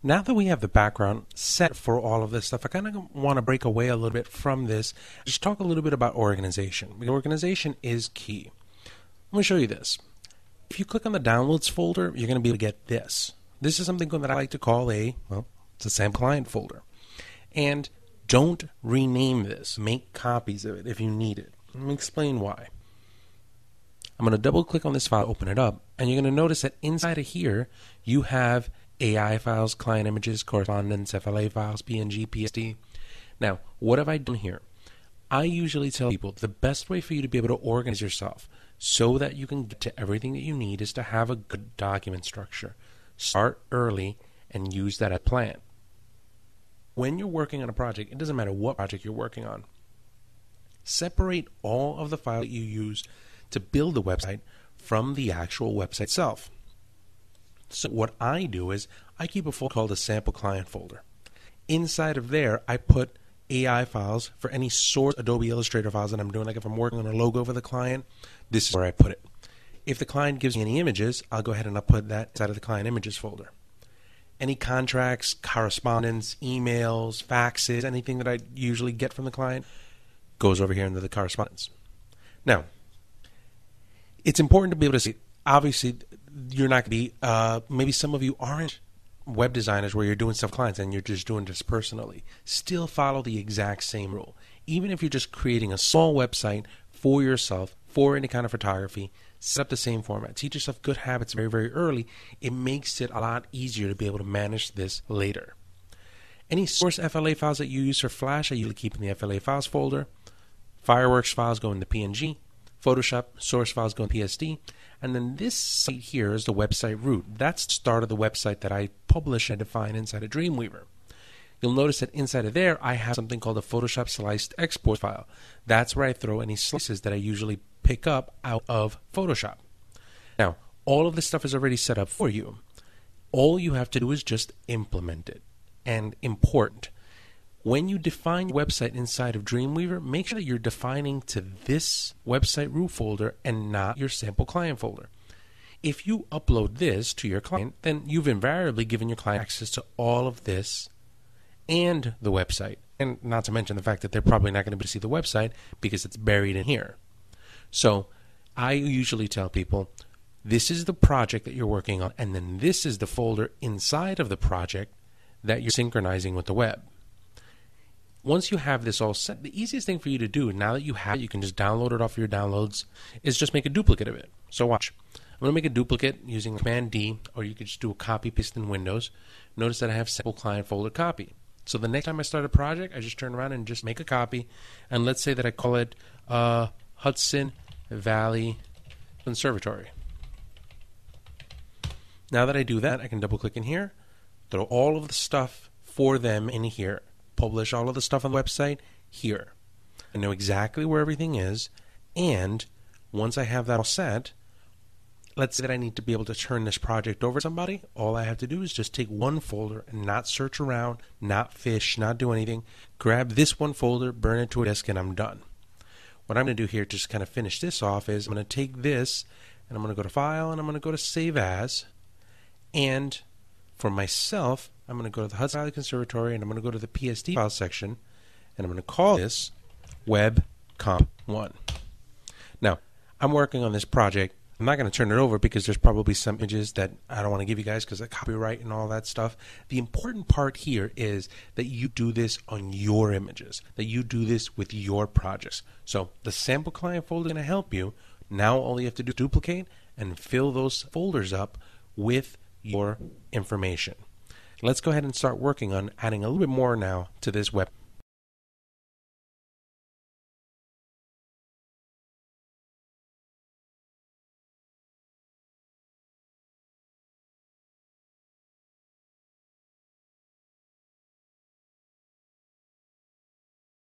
Now that we have the background set for all of this stuff, I kind of want to break away a little bit from this, just talk a little bit about organization. Because organization is key. Let me show you this. If you click on the downloads folder, you're going to be able to get this. This is something that I like to call it's a sample client folder. And don't rename this. Make copies of it if you need it. Let me explain why. I'm going to double click on this file, open it up, and you're going to notice that inside of here, you have AI files, client images, correspondence, FLA files, PNG, PSD. Now, what have I done here? I usually tell people the best way for you to be able to organize yourself so that you can get to everything that you need is to have a good document structure. Start early and use that as a plan. When you're working on a project, it doesn't matter what project you're working on. Separate all of the files that you use to build the website from the actual website itself. So what I do is I keep a folder called a sample client folder. Inside of there, I put AI files for any source Adobe Illustrator files that I'm doing. Like if I'm working on a logo for the client, this is where I put it. If the client gives me any images, I'll go ahead and I'll put that inside of the client images folder. Any contracts, correspondence, emails, faxes, anything that I usually get from the client goes over here into the correspondence. Now, it's important to be able to see, obviously, you're not going to be, maybe some of you aren't web designers where you're doing stuff with clients and you're just doing this personally. Still follow the exact same rule. Even if you're just creating a small website for yourself, for any kind of photography, set up the same format. Teach yourself good habits very, very early. It makes it a lot easier to be able to manage this later. Any source FLA files that you use for Flash, I usually keep in the FLA files folder. Fireworks files go into PNG. Photoshop source files go in PSD. And then this site here is the website root. That's the start of the website that I publish and define inside of DreamWeaver. You'll notice that inside of there, I have something called a Photoshop sliced export file. That's where I throw any slices that I usually pick up out of Photoshop. Now, all of this stuff is already set up for you. All you have to do is just implement it. And important, when you define your website inside of DreamWeaver, make sure that you're defining to this website root folder and not your sample client folder. If you upload this to your client, then you've invariably given your client access to all of this and the website. And not to mention the fact that they're probably not going to be able to see the website because it's buried in here. So I usually tell people, this is the project that you're working on, and then this is the folder inside of the project that you're synchronizing with the web. Once you have this all set, the easiest thing for you to do, now that you have it, you can just download it off your downloads, is just make a duplicate of it. So watch. I'm going to make a duplicate using Command D, or you could just do a copy paste in Windows. Notice that I have sample client folder copy. So the next time I start a project, I just turn around and just make a copy. And let's say that I call it Hudson Valley Conservatory. Now that I do that, I can double click in here, throw all of the stuff for them in here. Publish all of the stuff on the website here. I know exactly where everything is, and once I have that all set, let's say that I need to be able to turn this project over to somebody. All I have to do is just take one folder and not search around, not fish, not do anything. Grab this one folder, burn it to a disk, and I'm done. What I'm going to do here to just kind of finish this off is I'm going to take this, and I'm going to go to File, and I'm going to go to Save As, and for myself, I'm going to go to the Hudson Valley Conservatory, and I'm going to go to the PSD file section, and I'm going to call this Web Comp 1. Now, I'm working on this project. I'm not going to turn it over because there's probably some images that I don't want to give you guys because of copyright and all that stuff. The important part here is that you do this on your images, that you do this with your projects. So the sample client folder is going to help you. Now all you have to do is duplicate and fill those folders up with your information. Let's go ahead and start working on adding a little bit more now to this web.